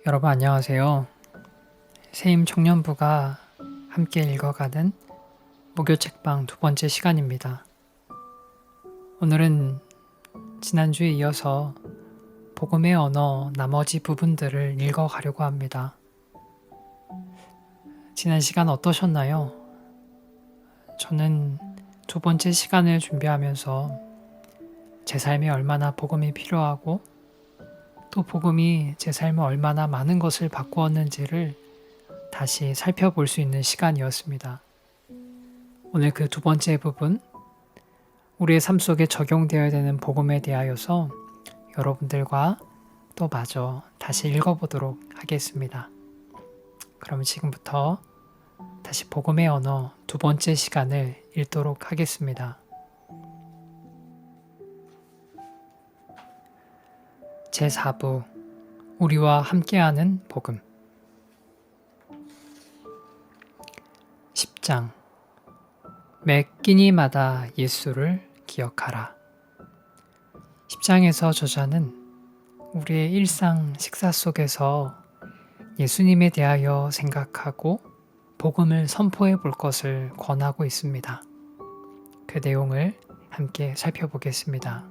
여러분 안녕하세요. 세임 청년부가 함께 읽어가는 목요책방 두 번째 시간입니다. 오늘은 지난주에 이어서 복음의 언어 나머지 부분들을 읽어가려고 합니다. 지난 시간 어떠셨나요? 저는 두 번째 시간을 준비하면서 제 삶에 얼마나 복음이 필요하고 또 복음이 제 삶에 얼마나 많은 것을 바꾸었는지를 다시 살펴볼 수 있는 시간이었습니다. 오늘 그 두 번째 부분, 우리의 삶 속에 적용되어야 되는 복음에 대하여서 여러분들과 또 마저 다시 읽어보도록 하겠습니다. 그럼 지금부터 다시 복음의 언어 두 번째 시간을 읽도록 하겠습니다. 제4부 우리와 함께하는 복음 10장 매 끼니마다 예수를 기억하라. 10장에서 저자는 우리의 일상 식사 속에서 예수님에 대하여 생각하고 복음을 선포해 볼 것을 권하고 있습니다. 그 내용을 함께 살펴보겠습니다.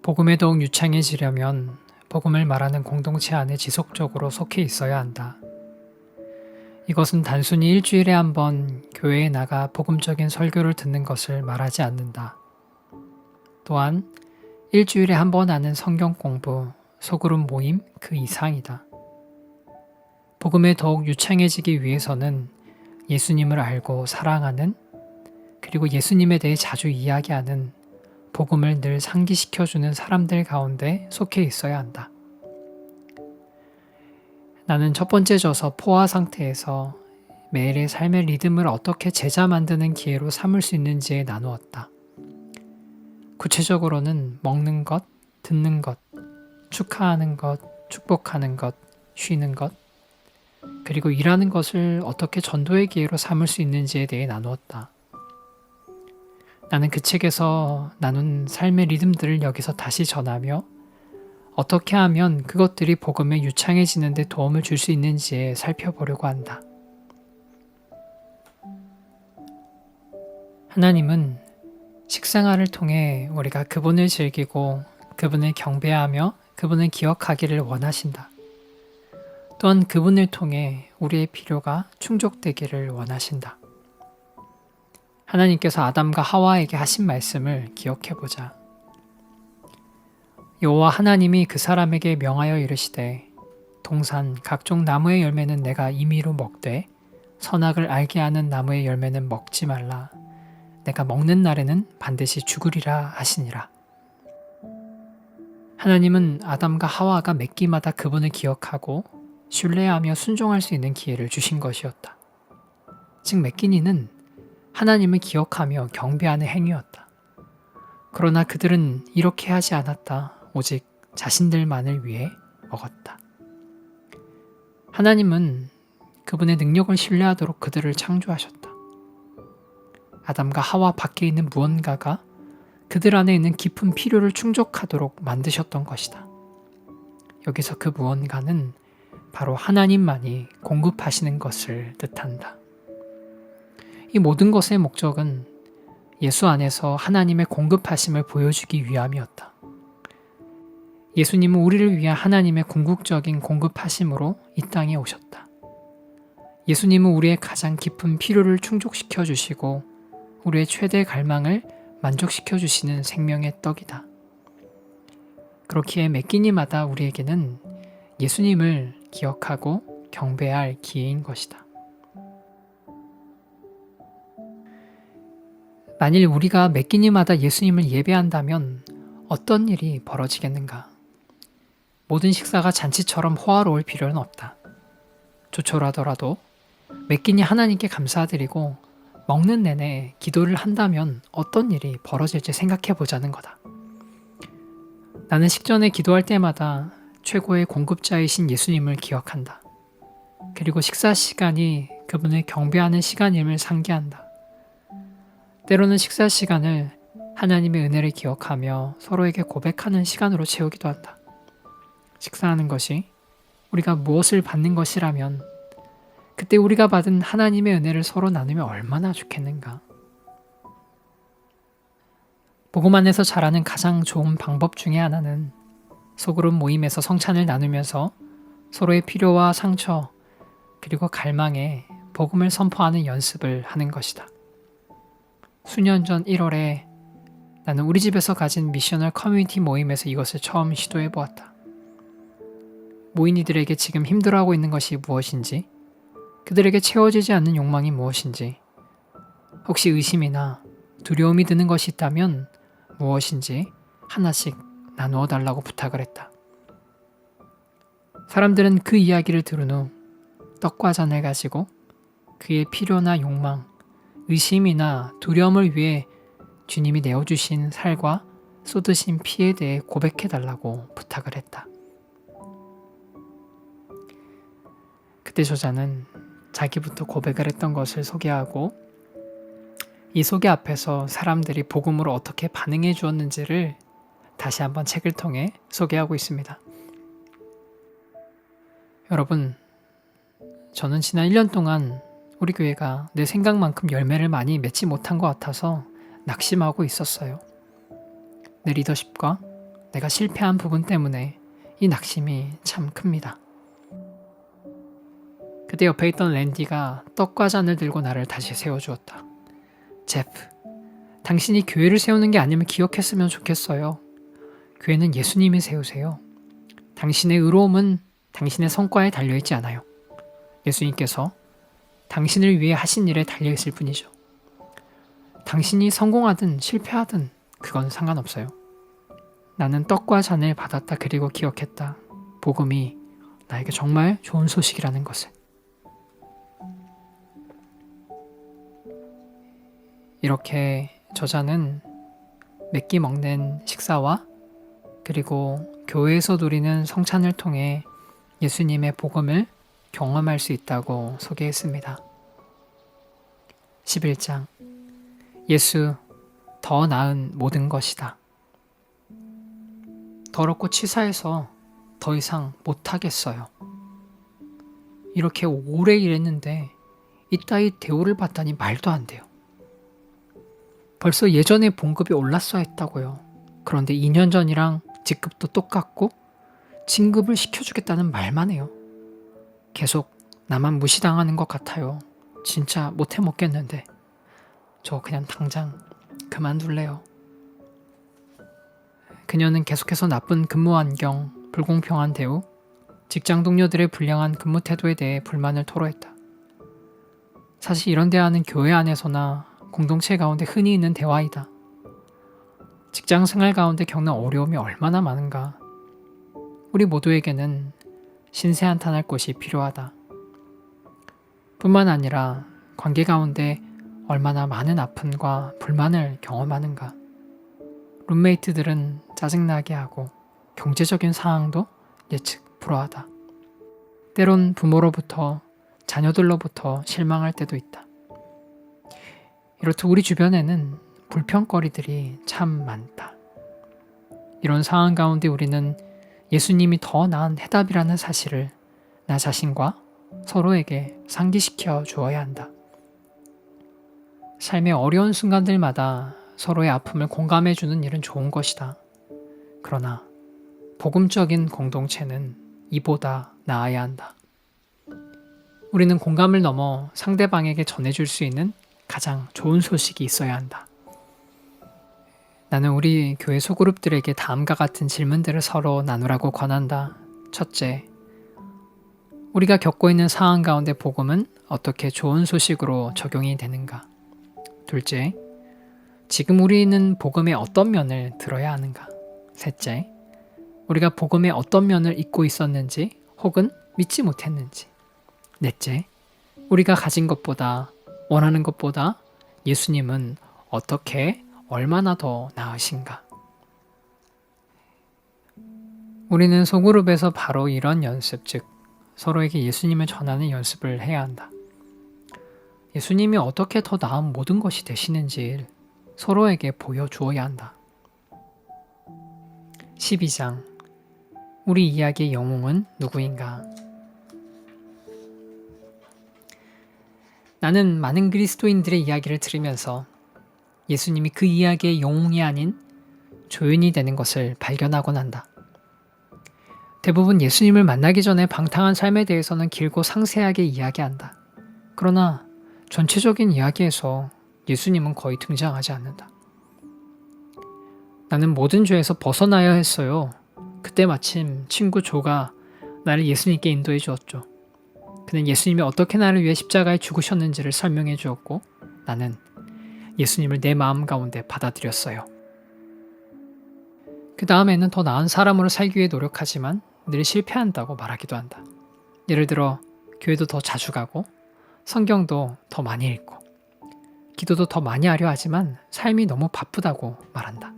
복음에 더욱 유창해지려면 복음을 말하는 공동체 안에 지속적으로 속해 있어야 한다. 이것은 단순히 일주일에 한 번 교회에 나가 복음적인 설교를 듣는 것을 말하지 않는다. 또한 일주일에 한 번 하는 성경 공부, 소그룹 모임 그 이상이다. 복음에 더욱 유창해지기 위해서는 예수님을 알고 사랑하는, 그리고 예수님에 대해 자주 이야기하는 복음을 늘 상기시켜주는 사람들 가운데 속해 있어야 한다. 나는 첫 번째 저서 포화 상태에서 매일의 삶의 리듬을 어떻게 제자 만드는 기회로 삼을 수 있는지에 나누었다. 구체적으로는 먹는 것, 듣는 것, 축하하는 것, 축복하는 것, 쉬는 것, 그리고 일하는 것을 어떻게 전도의 기회로 삼을 수 있는지에 대해 나누었다. 나는 그 책에서 나눈 삶의 리듬들을 여기서 다시 전하며 어떻게 하면 그것들이 복음에 유창해지는 데 도움을 줄 수 있는지에 살펴보려고 한다. 하나님은 식생활을 통해 우리가 그분을 즐기고 그분을 경배하며 그분을 기억하기를 원하신다. 또한 그분을 통해 우리의 필요가 충족되기를 원하신다. 하나님께서 아담과 하와에게 하신 말씀을 기억해보자. 여호와 하나님이 그 사람에게 명하여 이르시되 동산 각종 나무의 열매는 내가 임의로 먹되 선악을 알게 하는 나무의 열매는 먹지 말라. 내가 먹는 날에는 반드시 죽으리라 하시니라. 하나님은 아담과 하와가 매 끼마다 그분을 기억하고 신뢰하며 순종할 수 있는 기회를 주신 것이었다. 즉 매 끼니는 하나님을 기억하며 경배하는 행위였다. 그러나 그들은 이렇게 하지 않았다. 오직 자신들만을 위해 먹었다. 하나님은 그분의 능력을 신뢰하도록 그들을 창조하셨다. 아담과 하와 밖에 있는 무언가가 그들 안에 있는 깊은 필요를 충족하도록 만드셨던 것이다. 여기서 그 무언가는 바로 하나님만이 공급하시는 것을 뜻한다. 이 모든 것의 목적은 예수 안에서 하나님의 공급하심을 보여주기 위함이었다. 예수님은 우리를 위한 하나님의 궁극적인 공급하심으로 이 땅에 오셨다. 예수님은 우리의 가장 깊은 필요를 충족시켜 주시고 우리의 최대 갈망을 만족시켜 주시는 생명의 떡이다. 그렇기에 매 끼니마다 우리에게는 예수님을 기억하고 경배할 기회인 것이다. 만일 우리가 매 끼니마다 예수님을 예배한다면 어떤 일이 벌어지겠는가? 모든 식사가 잔치처럼 호화로울 필요는 없다. 조촐하더라도 매 끼니 하나님께 감사드리고 먹는 내내 기도를 한다면 어떤 일이 벌어질지 생각해 보자는 거다. 나는 식전에 기도할 때마다 최고의 공급자이신 예수님을 기억한다. 그리고 식사 시간이 그분을 경배하는 시간임을 상기한다. 때로는 식사 시간을 하나님의 은혜를 기억하며 서로에게 고백하는 시간으로 채우기도 한다. 식사하는 것이 우리가 무엇을 받는 것이라면 그때 우리가 받은 하나님의 은혜를 서로 나누면 얼마나 좋겠는가. 복음 안에서 자라는 가장 좋은 방법 중에 하나는 소그룹 모임에서 성찬을 나누면서 서로의 필요와 상처 그리고 갈망에 복음을 선포하는 연습을 하는 것이다. 수년 전 1월에 나는 우리 집에서 가진 미셔널 커뮤니티 모임에서 이것을 처음 시도해 보았다. 모인이들에게 지금 힘들어하고 있는 것이 무엇인지, 그들에게 채워지지 않는 욕망이 무엇인지, 혹시 의심이나 두려움이 드는 것이 있다면 무엇인지 하나씩 나누어 달라고 부탁을 했다. 사람들은 그 이야기를 들은 후 떡과 잔을 가지고 그의 필요나 욕망, 의심이나 두려움을 위해 주님이 내어주신 살과 쏟으신 피에 대해 고백해달라고 부탁을 했다. 그때 저자는 자기부터 고백을 했던 것을 소개하고 이 소개 앞에서 사람들이 복음으로 어떻게 반응해 주었는지를 다시 한번 책을 통해 소개하고 있습니다. 여러분, 저는 지난 1년 동안 우리 교회가 내 생각만큼 열매를 많이 맺지 못한 것 같아서 낙심하고 있었어요. 내 리더십과 내가 실패한 부분 때문에 이 낙심이 참 큽니다. 그때 옆에 있던 랜디가 떡과 잔을 들고 나를 다시 세워주었다. 제프, 당신이 교회를 세우는 게 아니면 기억했으면 좋겠어요. 교회는 예수님이 세우세요. 당신의 의로움은 당신의 성과에 달려있지 않아요. 예수님께서 당신을 위해 하신 일에 달려있을 뿐이죠. 당신이 성공하든 실패하든 그건 상관없어요. 나는 떡과 잔을 받았다 그리고 기억했다. 복음이 나에게 정말 좋은 소식이라는 것을. 이렇게 저자는 몇 끼 먹는 식사와 그리고 교회에서 누리는 성찬을 통해 예수님의 복음을 경험할 수 있다고 소개했습니다. 11장 예수 더 나은 모든 것이다. 더럽고 치사해서 더 이상 못하겠어요. 이렇게 오래 일했는데 이따위 대우를 받다니 말도 안 돼요. 벌써 예전에 봉급이 올랐어야 했다고요. 그런데 2년 전이랑 직급도 똑같고 진급을 시켜주겠다는 말만 해요. 계속 나만 무시당하는 것 같아요. 진짜 못해 먹겠는데 저 그냥 당장 그만둘래요. 그녀는 계속해서 나쁜 근무 환경, 불공평한 대우, 직장 동료들의 불량한 근무 태도에 대해 불만을 토로했다. 사실 이런 대화는 교회 안에서나 공동체 가운데 흔히 있는 대화이다. 직장 생활 가운데 겪는 어려움이 얼마나 많은가. 우리 모두에게는 신세한탄할 곳이 필요하다. 뿐만 아니라 관계 가운데 얼마나 많은 아픔과 불만을 경험하는가. 룸메이트들은 짜증나게 하고 경제적인 상황도 예측 불허하다. 때론 부모로부터 자녀들로부터 실망할 때도 있다. 이렇듯 우리 주변에는 불평거리들이 참 많다. 이런 상황 가운데 우리는 예수님이 더 나은 해답이라는 사실을 나 자신과 서로에게 상기시켜 주어야 한다. 삶의 어려운 순간들마다 서로의 아픔을 공감해주는 일은 좋은 것이다. 그러나 복음적인 공동체는 이보다 나아야 한다. 우리는 공감을 넘어 상대방에게 전해줄 수 있는 가장 좋은 소식이 있어야 한다. 나는 우리 교회 소그룹들에게 다음과 같은 질문들을 서로 나누라고 권한다. 첫째, 우리가 겪고 있는 상황 가운데 복음은 어떻게 좋은 소식으로 적용이 되는가? 둘째, 지금 우리는 복음의 어떤 면을 들어야 하는가? 셋째, 우리가 복음의 어떤 면을 잊고 있었는지 혹은 믿지 못했는지? 넷째, 우리가 가진 것보다 원하는 것보다 예수님은 어떻게 얼마나 더 나으신가? 우리는 소그룹에서 바로 이런 연습, 즉 서로에게 예수님을 전하는 연습을 해야 한다. 예수님이 어떻게 더 나은 모든 것이 되시는지 서로에게 보여주어야 한다. 12장 우리 이야기의 영웅은 누구인가? 나는 많은 그리스도인들의 이야기를 들으면서 예수님이 그 이야기의 영웅이 아닌 조연이 되는 것을 발견하곤 한다. 대부분 예수님을 만나기 전에 방탕한 삶에 대해서는 길고 상세하게 이야기한다. 그러나 전체적인 이야기에서 예수님은 거의 등장하지 않는다. 나는 모든 죄에서 벗어나야 했어요. 그때 마침 친구 조가 나를 예수님께 인도해 주었죠. 그는 예수님이 어떻게 나를 위해 십자가에 죽으셨는지를 설명해 주었고 나는 예수님을 내 마음 가운데 받아들였어요. 그 다음에는 더 나은 사람으로 살기 위해 노력하지만 늘 실패한다고 말하기도 한다. 예를 들어 교회도 더 자주 가고 성경도 더 많이 읽고 기도도 더 많이 하려 하지만 삶이 너무 바쁘다고 말한다.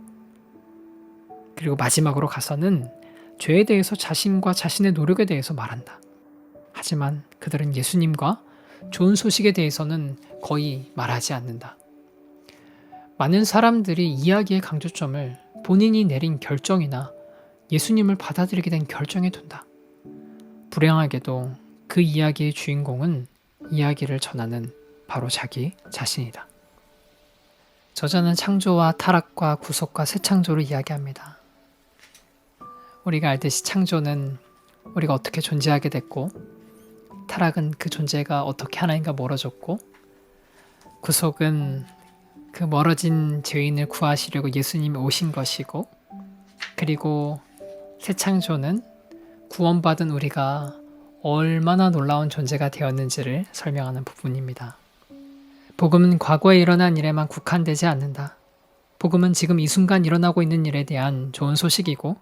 그리고 마지막으로 가서는 죄에 대해서 자신과 자신의 노력에 대해서 말한다. 하지만 그들은 예수님과 좋은 소식에 대해서는 거의 말하지 않는다. 많은 사람들이 이야기의 강조점을 본인이 내린 결정이나 예수님을 받아들이게 된 결정에 둔다. 불행하게도 그 이야기의 주인공은 이야기를 전하는 바로 자기 자신이다. 저자는 창조와 타락과 구속과 새 창조를 이야기합니다. 우리가 알듯이 창조는 우리가 어떻게 존재하게 됐고 타락은 그 존재가 어떻게 하나님과 멀어졌고 구속은 그 멀어진 죄인을 구하시려고 예수님이 오신 것이고 그리고 새 창조는 구원받은 우리가 얼마나 놀라운 존재가 되었는지를 설명하는 부분입니다. 복음은 과거에 일어난 일에만 국한되지 않는다. 복음은 지금 이 순간 일어나고 있는 일에 대한 좋은 소식이고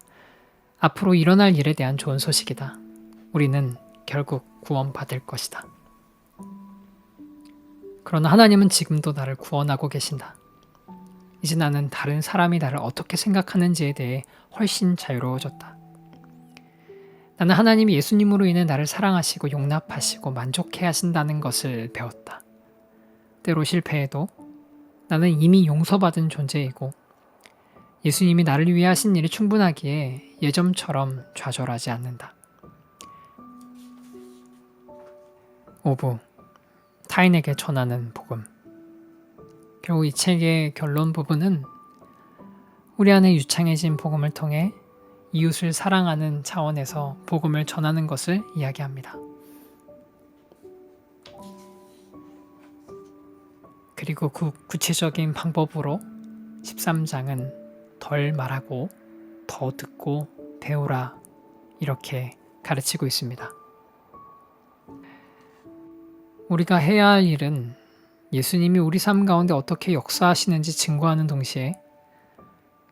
앞으로 일어날 일에 대한 좋은 소식이다. 우리는 결국 구원받을 것이다. 그러나 하나님은 지금도 나를 구원하고 계신다. 이제 나는 다른 사람이 나를 어떻게 생각하는지에 대해 훨씬 자유로워졌다. 나는 하나님이 예수님으로 인해 나를 사랑하시고 용납하시고 만족해 하신다는 것을 배웠다. 때로 실패해도 나는 이미 용서받은 존재이고 예수님이 나를 위해 하신 일이 충분하기에 예전처럼 좌절하지 않는다. 5부 타인에게 전하는 복음. 결국 이 책의 결론 부분은 우리 안에 유창해진 복음을 통해 이웃을 사랑하는 차원에서 복음을 전하는 것을 이야기합니다. 그리고 그 구체적인 방법으로 13장은 덜 말하고 더 듣고 배우라 이렇게 가르치고 있습니다. 우리가 해야 할 일은 예수님이 우리 삶 가운데 어떻게 역사하시는지 증거하는 동시에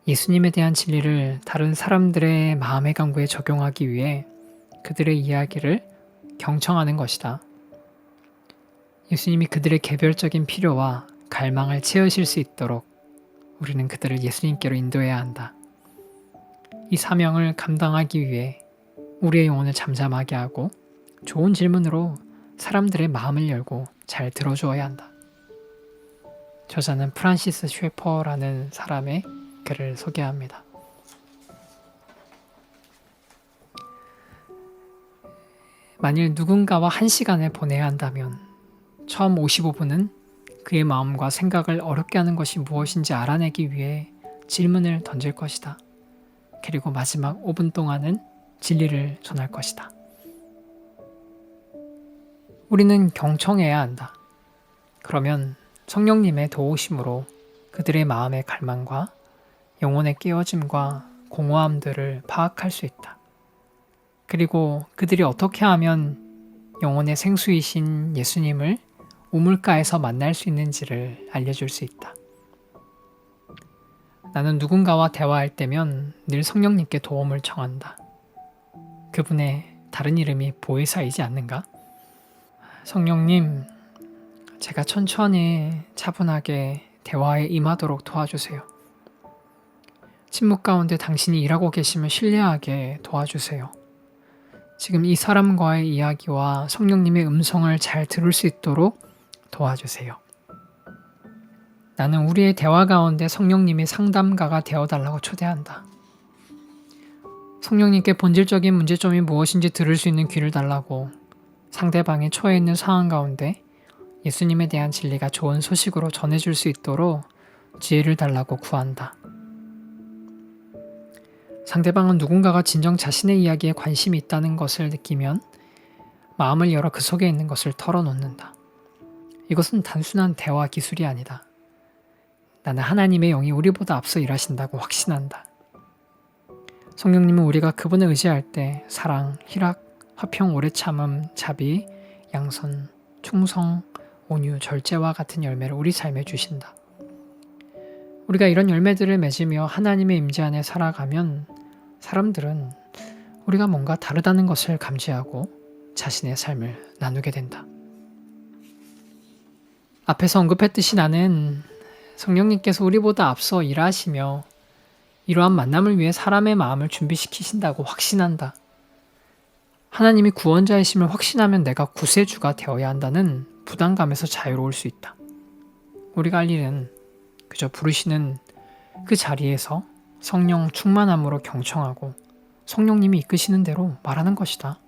예수님에 대한 진리를 다른 사람들의 마음의 강구에 적용하기 위해 그들의 이야기를 경청하는 것이다. 예수님이 그들의 개별적인 필요와 갈망을 채우실 수 있도록 우리는 그들을 예수님께로 인도해야 한다. 이 사명을 감당하기 위해 우리의 영혼을 잠잠하게 하고 좋은 질문으로 사람들의 마음을 열고 잘 들어주어야 한다. 저자는 프란시스 쉐퍼라는 사람의 글을 소개합니다. 만일 누군가와 1시간을 보내야 한다면 처음 55분은 그의 마음과 생각을 어렵게 하는 것이 무엇인지 알아내기 위해 질문을 던질 것이다. 그리고 마지막 5분 동안은 진리를 전할 것이다. 우리는 경청해야 한다. 그러면 성령님의 도우심으로 그들의 마음의 갈망과 영혼의 깨어짐과 공허함들을 파악할 수 있다. 그리고 그들이 어떻게 하면 영혼의 생수이신 예수님을 우물가에서 만날 수 있는지를 알려줄 수 있다. 나는 누군가와 대화할 때면 늘 성령님께 도움을 청한다. 그분의 다른 이름이 보혜사이지 않는가? 성령님, 제가 천천히 차분하게 대화에 임하도록 도와주세요. 침묵 가운데 당신이 일하고 계시면 신뢰하게 도와주세요. 지금 이 사람과의 이야기와 성령님의 음성을 잘 들을 수 있도록 도와주세요. 나는 우리의 대화 가운데 성령님이 상담가가 되어달라고 초대한다. 성령님께 본질적인 문제점이 무엇인지 들을 수 있는 귀를 달라고 상대방이 처해 있는 상황 가운데 예수님에 대한 진리가 좋은 소식으로 전해줄 수 있도록 지혜를 달라고 구한다. 상대방은 누군가가 진정 자신의 이야기에 관심이 있다는 것을 느끼면 마음을 열어 그 속에 있는 것을 털어놓는다. 이것은 단순한 대화 기술이 아니다. 나는 하나님의 영이 우리보다 앞서 일하신다고 확신한다. 성령님은 우리가 그분을 의지할 때 사랑, 희락, 화평, 오래 참음, 자비, 양선, 충성, 온유, 절제와 같은 열매를 우리 삶에 주신다. 우리가 이런 열매들을 맺으며 하나님의 임재 안에 살아가면 사람들은 우리가 뭔가 다르다는 것을 감지하고 자신의 삶을 나누게 된다. 앞에서 언급했듯이 나는 성령님께서 우리보다 앞서 일하시며 이러한 만남을 위해 사람의 마음을 준비시키신다고 확신한다. 하나님이 구원자이심을 확신하면 내가 구세주가 되어야 한다는 부담감에서 자유로울 수 있다. 우리가 할 일은 그저 부르시는 그 자리에서 성령 충만함으로 경청하고 성령님이 이끄시는 대로 말하는 것이다.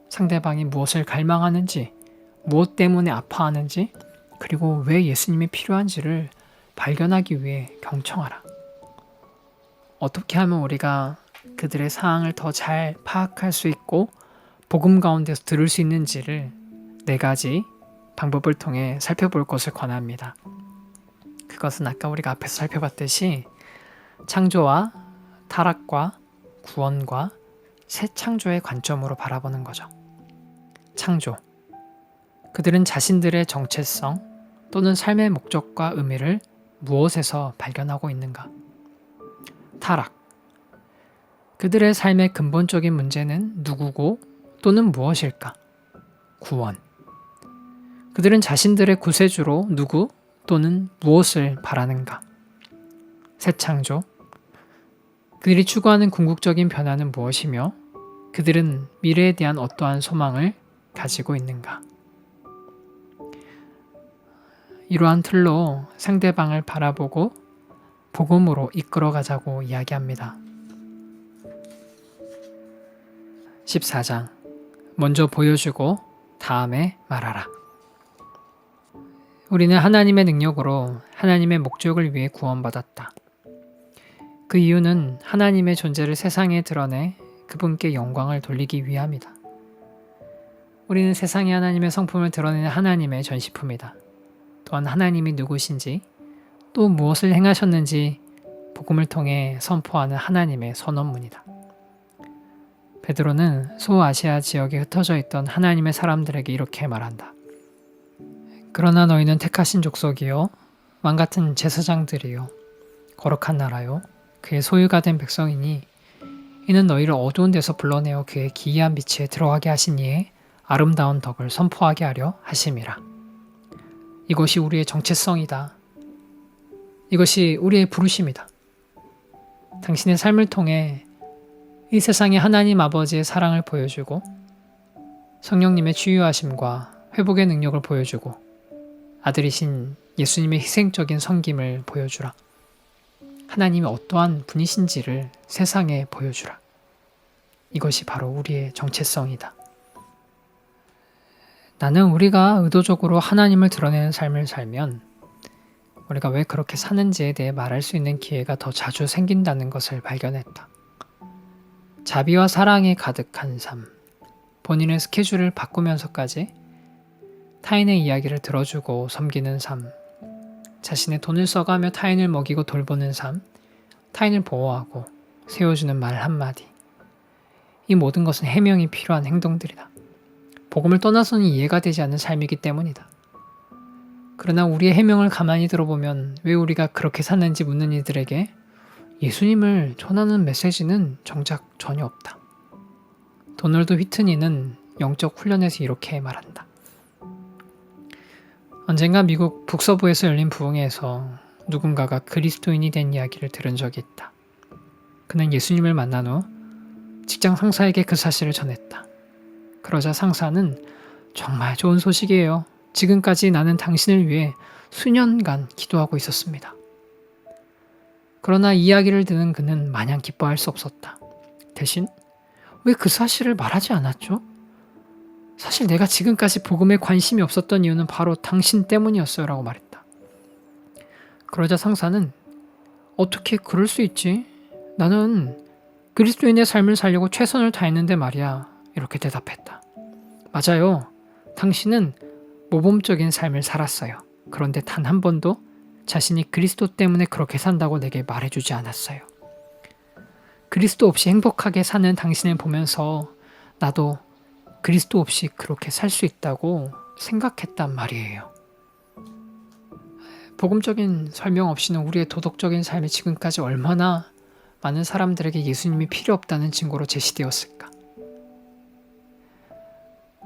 상대방이 무엇을 갈망하는지, 무엇 때문에 아파하는지, 그리고 왜 예수님이 필요한지를 발견하기 위해 경청하라. 어떻게 하면 우리가 그들의 상황을 더 잘 파악할 수 있고 복음 가운데서 들을 수 있는지를 4가지 방법을 통해 살펴볼 것을 권합니다. 그것은 아까 우리가 앞에서 살펴봤듯이 창조와 타락과 구원과 새 창조의 관점으로 바라보는 거죠. 창조. 그들은 자신들의 정체성 또는 삶의 목적과 의미를 무엇에서 발견하고 있는가? 타락. 그들의 삶의 근본적인 문제는 누구고 또는 무엇일까? 구원. 그들은 자신들의 구세주로 누구 또는 무엇을 바라는가? 새 창조. 그들이 추구하는 궁극적인 변화는 무엇이며 그들은 미래에 대한 어떠한 소망을 가지고 있는가? 이러한 틀로 상대방을 바라보고 복음으로 이끌어가자고 이야기합니다. 14장. 먼저 보여주고 다음에 말하라. 우리는 하나님의 능력으로 하나님의 목적을 위해 구원받았다. 그 이유는 하나님의 존재를 세상에 드러내 그분께 영광을 돌리기 위함이다. 우리는 세상에 하나님의 성품을 드러내는 하나님의 전시품이다. 또한 하나님이 누구신지 또 무엇을 행하셨는지 복음을 통해 선포하는 하나님의 선언문이다. 베드로는 소아시아 지역에 흩어져 있던 하나님의 사람들에게 이렇게 말한다. 그러나 너희는 택하신 족속이요 왕같은 제사장들이요 거룩한 나라요 그의 소유가 된 백성이니 이는 너희를 어두운 데서 불러내어 그의 기이한 빛에 들어가게 하신 이의 아름다운 덕을 선포하게 하려 하심이라. 이것이 우리의 정체성이다. 이것이 우리의 부르심이다. 당신의 삶을 통해 이 세상에 하나님 아버지의 사랑을 보여주고 성령님의 치유하심과 회복의 능력을 보여주고 아들이신 예수님의 희생적인 섬김을 보여주라. 하나님이 어떠한 분이신지를 세상에 보여주라. 이것이 바로 우리의 정체성이다. 나는 우리가 의도적으로 하나님을 드러내는 삶을 살면 우리가 왜 그렇게 사는지에 대해 말할 수 있는 기회가 더 자주 생긴다는 것을 발견했다. 자비와 사랑이 가득한 삶, 본인의 스케줄을 바꾸면서까지 타인의 이야기를 들어주고 섬기는 삶, 자신의 돈을 써가며 타인을 먹이고 돌보는 삶, 타인을 보호하고 세워주는 말 한마디. 이 모든 것은 해명이 필요한 행동들이다. 복음을 떠나서는 이해가 되지 않는 삶이기 때문이다. 그러나 우리의 해명을 가만히 들어보면 왜 우리가 그렇게 사는지 묻는 이들에게 예수님을 전하는 메시지는 정작 전혀 없다. 도널드 휘트니는 영적 훈련에서 이렇게 말한다. 언젠가 미국 북서부에서 열린 부흥회에서 누군가가 그리스도인이 된 이야기를 들은 적이 있다. 그는 예수님을 만난 후 직장 상사에게 그 사실을 전했다. 그러자 상사는 정말 좋은 소식이에요 지금까지 나는 당신을 위해 수년간 기도하고 있었습니다. 그러나 이야기를 듣는 그는 마냥 기뻐할 수 없었다. 대신 왜 그 사실을 말하지 않았죠? 사실 내가 지금까지 복음에 관심이 없었던 이유는 바로 당신 때문이었어요 라고 말했다. 그러자 상사는 어떻게 그럴 수 있지? 나는 그리스도인의 삶을 살려고 최선을 다했는데 말이야. 이렇게 대답했다. 맞아요. 당신은 모범적인 삶을 살았어요. 그런데 단 한 번도 자신이 그리스도 때문에 그렇게 산다고 내게 말해주지 않았어요. 그리스도 없이 행복하게 사는 당신을 보면서 나도 그리스도 없이 그렇게 살 수 있다고 생각했단 말이에요. 복음적인 설명 없이는 우리의 도덕적인 삶이 지금까지 얼마나 많은 사람들에게 예수님이 필요 없다는 증거로 제시되었을까?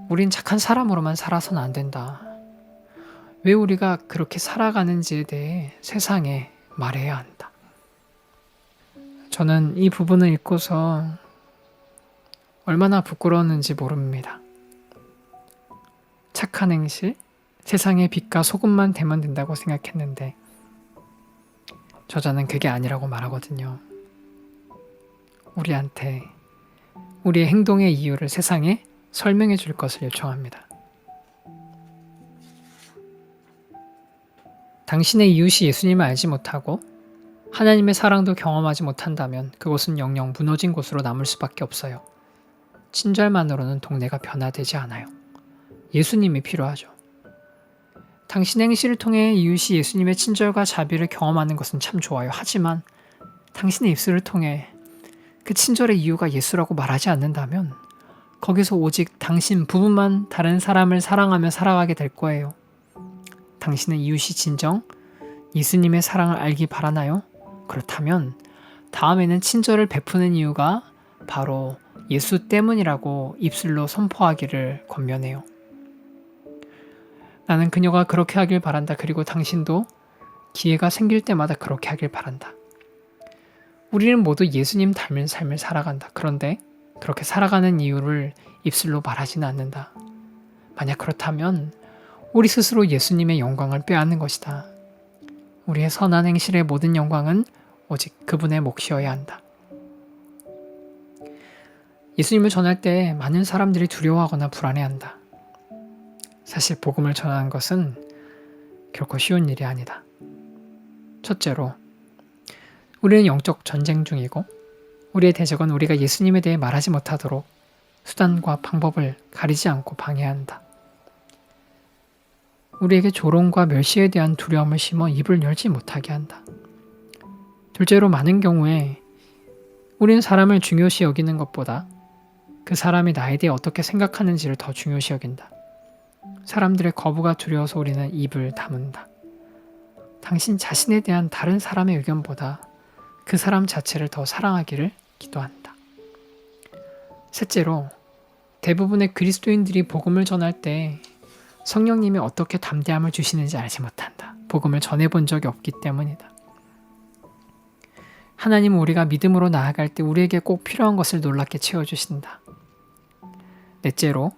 우린 착한 사람으로만 살아서는 안 된다. 왜 우리가 그렇게 살아가는지에 대해 세상에 말해야 한다. 저는 이 부분을 읽고서 얼마나 부끄러웠는지 모릅니다. 착한 행실, 세상의 빛과 소금만 되면 된다고 생각했는데 저자는 그게 아니라고 말하거든요. 우리한테 우리의 행동의 이유를 세상에 설명해 줄 것을 요청합니다. 당신의 이웃이 예수님을 알지 못하고 하나님의 사랑도 경험하지 못한다면 그곳은 영영 무너진 곳으로 남을 수밖에 없어요. 친절만으로는 동네가 변화되지 않아요. 예수님이 필요하죠. 당신의 행실을 통해 이웃이 예수님의 친절과 자비를 경험하는 것은 참 좋아요. 하지만 당신의 입술을 통해 그 친절의 이유가 예수라고 말하지 않는다면 거기서 오직 당신 부분만 다른 사람을 사랑하며 살아가게 될 거예요. 당신은 이웃이 진정 예수님의 사랑을 알기 바라나요? 그렇다면 다음에는 친절을 베푸는 이유가 바로 예수 때문이라고 입술로 선포하기를 권면해요. 나는 그녀가 그렇게 하길 바란다. 그리고 당신도 기회가 생길 때마다 그렇게 하길 바란다. 우리는 모두 예수님 닮은 삶을 살아간다. 그런데 그렇게 살아가는 이유를 입술로 말하지는 않는다. 만약 그렇다면 우리 스스로 예수님의 영광을 빼앗는 것이다. 우리의 선한 행실의 모든 영광은 오직 그분의 몫이어야 한다. 예수님을 전할 때 많은 사람들이 두려워하거나 불안해한다. 사실 복음을 전하는 것은 결코 쉬운 일이 아니다. 첫째로, 우리는 영적 전쟁 중이고 우리의 대적은 우리가 예수님에 대해 말하지 못하도록 수단과 방법을 가리지 않고 방해한다. 우리에게 조롱과 멸시에 대한 두려움을 심어 입을 열지 못하게 한다. 둘째로, 많은 경우에 우리는 사람을 중요시 여기는 것보다 그 사람이 나에 대해 어떻게 생각하는지를 더 중요시 여긴다. 사람들의 거부가 두려워서 우리는 입을 다문다. 당신 자신에 대한 다른 사람의 의견보다 그 사람 자체를 더 사랑하기를 기도한다. 셋째로, 대부분의 그리스도인들이 복음을 전할 때 성령님이 어떻게 담대함을 주시는지 알지 못한다. 복음을 전해본 적이 없기 때문이다. 하나님은 우리가 믿음으로 나아갈 때 우리에게 꼭 필요한 것을 놀랍게 채워주신다. 넷째로,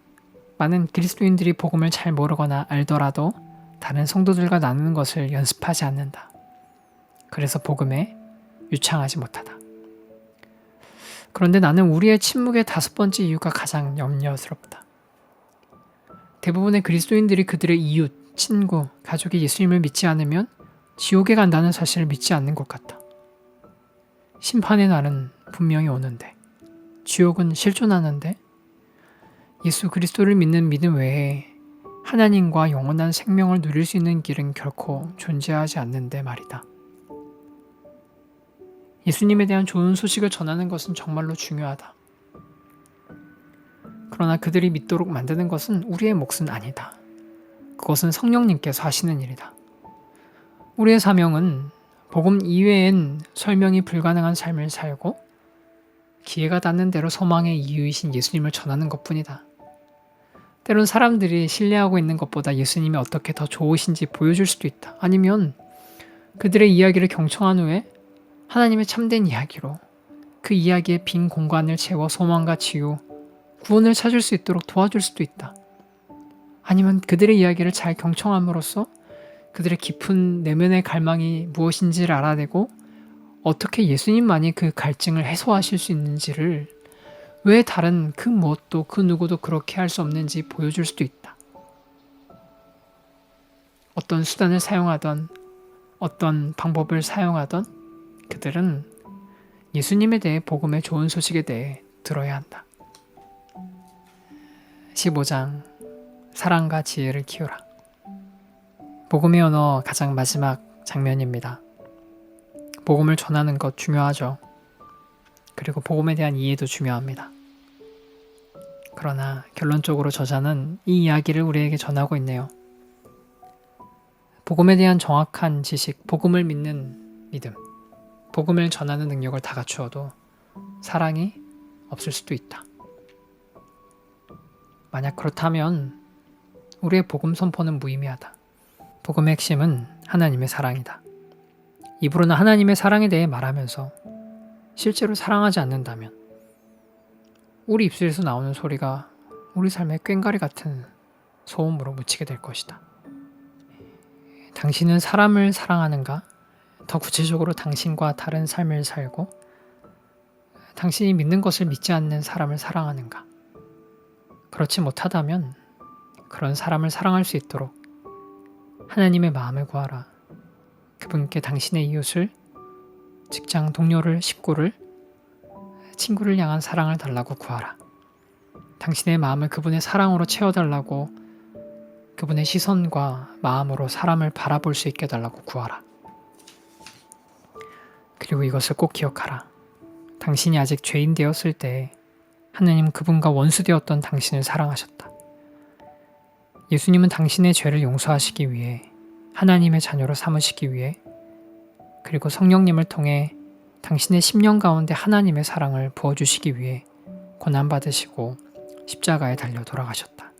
많은 그리스도인들이 복음을 잘 모르거나 알더라도 다른 성도들과 나누는 것을 연습하지 않는다. 그래서 복음에 유창하지 못하다. 그런데 나는 우리의 침묵의 5번째 이유가 가장 염려스럽다. 대부분의 그리스도인들이 그들의 이웃, 친구, 가족이 예수님을 믿지 않으면 지옥에 간다는 사실을 믿지 않는 것 같다. 심판의 날은 분명히 오는데, 지옥은 실존하는데, 예수 그리스도를 믿는 믿음 외에 하나님과 영원한 생명을 누릴 수 있는 길은 결코 존재하지 않는데 말이다. 예수님에 대한 좋은 소식을 전하는 것은 정말로 중요하다. 그러나 그들이 믿도록 만드는 것은 우리의 몫은 아니다. 그것은 성령님께서 하시는 일이다. 우리의 사명은 복음 이외엔 설명이 불가능한 삶을 살고 기회가 닿는 대로 소망의 이유이신 예수님을 전하는 것뿐이다. 때론 사람들이 신뢰하고 있는 것보다 예수님이 어떻게 더 좋으신지 보여줄 수도 있다. 아니면 그들의 이야기를 경청한 후에 하나님의 참된 이야기로 그 이야기의 빈 공간을 채워 소망과 치유, 구원을 찾을 수 있도록 도와줄 수도 있다. 아니면 그들의 이야기를 잘 경청함으로써 그들의 깊은 내면의 갈망이 무엇인지를 알아내고 어떻게 예수님만이 그 갈증을 해소하실 수 있는지를, 왜 다른 그 무엇도 그 누구도 그렇게 할 수 없는지 보여줄 수도 있다. 어떤 수단을 사용하던, 어떤 방법을 사용하던 그들은 예수님에 대해, 복음의 좋은 소식에 대해 들어야 한다. 15장 사랑과 지혜를 키우라. 복음의 언어 가장 마지막 장면입니다. 복음을 전하는 것 중요하죠. 그리고 복음에 대한 이해도 중요합니다. 그러나 결론적으로 저자는 이 이야기를 우리에게 전하고 있네요. 복음에 대한 정확한 지식, 복음을 믿는 믿음, 복음을 전하는 능력을 다 갖추어도 사랑이 없을 수도 있다. 만약 그렇다면 우리의 복음 선포는 무의미하다. 복음의 핵심은 하나님의 사랑이다. 입으로는 하나님의 사랑에 대해 말하면서 실제로 사랑하지 않는다면 우리 입술에서 나오는 소리가 우리 삶의 꽹과리 같은 소음으로 묻히게 될 것이다. 당신은 사람을 사랑하는가? 더 구체적으로 당신과 다른 삶을 살고 당신이 믿는 것을 믿지 않는 사람을 사랑하는가? 그렇지 못하다면 그런 사람을 사랑할 수 있도록 하나님의 마음을 구하라. 그분께 당신의 이웃을, 직장 동료를, 식구를, 친구를 향한 사랑을 달라고 구하라. 당신의 마음을 그분의 사랑으로 채워달라고, 그분의 시선과 마음으로 사람을 바라볼 수 있게 해달라고 구하라. 그리고 이것을 꼭 기억하라. 당신이 아직 죄인 되었을 때 하나님은 그분과 원수 되었던 당신을 사랑하셨다. 예수님은 당신의 죄를 용서하시기 위해, 하나님의 자녀로 삼으시기 위해, 그리고 성령님을 통해 당신의 심령 가운데 하나님의 사랑을 부어주시기 위해 고난받으시고 십자가에 달려 돌아가셨다.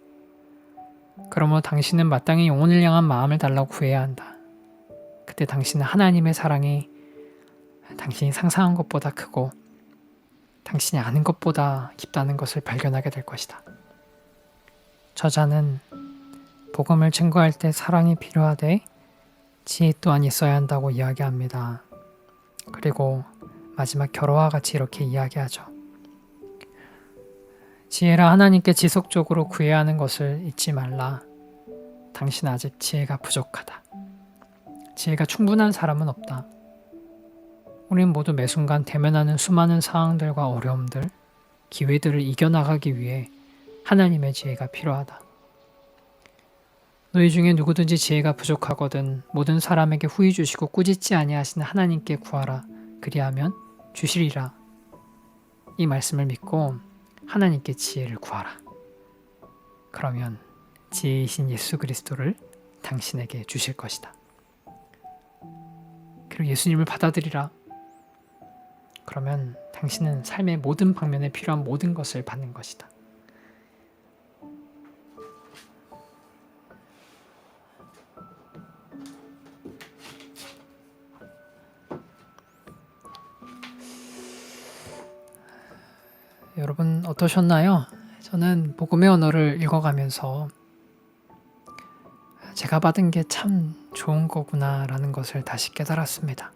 그러므로 당신은 마땅히 영혼을 향한 마음을 달라고 구해야 한다. 그때 당신은 하나님의 사랑이 당신이 상상한 것보다 크고 당신이 아는 것보다 깊다는 것을 발견하게 될 것이다. 저자는 복음을 증거할 때 사랑이 필요하되 지혜 또한 있어야 한다고 이야기합니다. 그리고 마지막 결어와 같이 이렇게 이야기하죠. 지혜라 하나님께 지속적으로 구해야 하는 것을 잊지 말라. 당신 아직 지혜가 부족하다. 지혜가 충분한 사람은 없다. 우린 모두 매 순간 대면하는 수많은 상황들과 어려움들, 기회들을 이겨나가기 위해 하나님의 지혜가 필요하다. 너희 중에 누구든지 지혜가 부족하거든 모든 사람에게 후히 주시고 꾸짖지 아니하시는 하나님께 구하라. 그리하면 주시리라. 이 말씀을 믿고 하나님께 지혜를 구하라. 그러면 지혜이신 예수 그리스도를 당신에게 주실 것이다. 그리고 예수님을 받아들이라. 그러면 당신은 삶의 모든 방면에 필요한 모든 것을 받는 것이다. 여러분 어떠셨나요? 저는 복음의 언어를 읽어가면서 제가 받은 게 참 좋은 거구나 라는 것을 다시 깨달았습니다.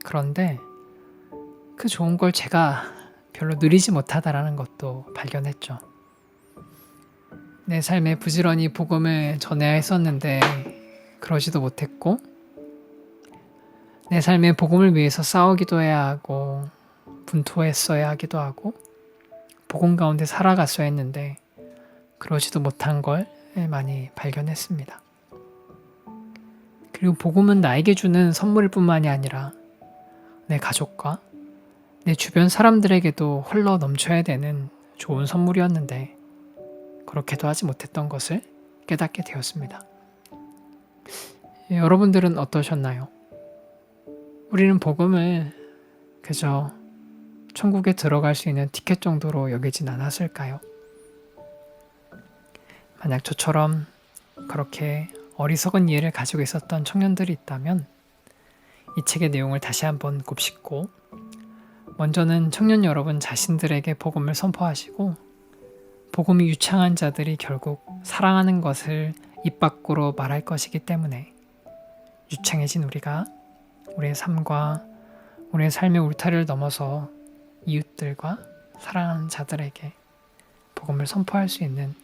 그런데 그 좋은 걸 제가 별로 누리지 못하다라는 것도 발견했죠. 내 삶에 부지런히 복음을 전해야 했었는데 그러지도 못했고, 내 삶에 복음을 위해서 싸우기도 해야 하고 분투했어야 하기도 하고 복음 가운데 살아갔어야 했는데 그러지도 못한 걸 많이 발견했습니다. 그리고 복음은 나에게 주는 선물일 뿐만이 아니라 내 가족과 내 주변 사람들에게도 흘러 넘쳐야 되는 좋은 선물이었는데 그렇게도 하지 못했던 것을 깨닫게 되었습니다. 여러분들은 어떠셨나요? 우리는 복음을 그저 천국에 들어갈 수 있는 티켓 정도로 여기진 않았을까요? 만약 저처럼 그렇게 어리석은 이해를 가지고 있었던 청년들이 있다면 이 책의 내용을 다시 한번 곱씹고, 먼저는 청년 여러분 자신들에게 복음을 선포하시고 복음이 유창한 자들이 결국 사랑하는 것을 입 밖으로 말할 것이기 때문에 유창해진 우리가 우리의 삶과 우리의 삶의 울타리를 넘어서 이웃들과 사랑하는 자들에게 복음을 선포할 수 있는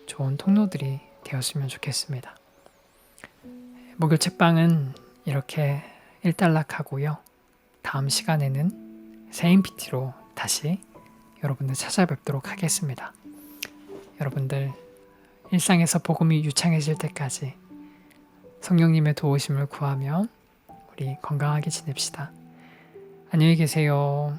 좋은 통로들이 되었으면 좋겠습니다. 목요일 책방은 이렇게 일단락하고요. 다음 시간에는 새 인피티로 다시 여러분들 찾아뵙도록 하겠습니다. 여러분들 일상에서 복음이 유창해질 때까지 성령님의 도우심을 구하며 우리 건강하게 지냅시다. 안녕히 계세요.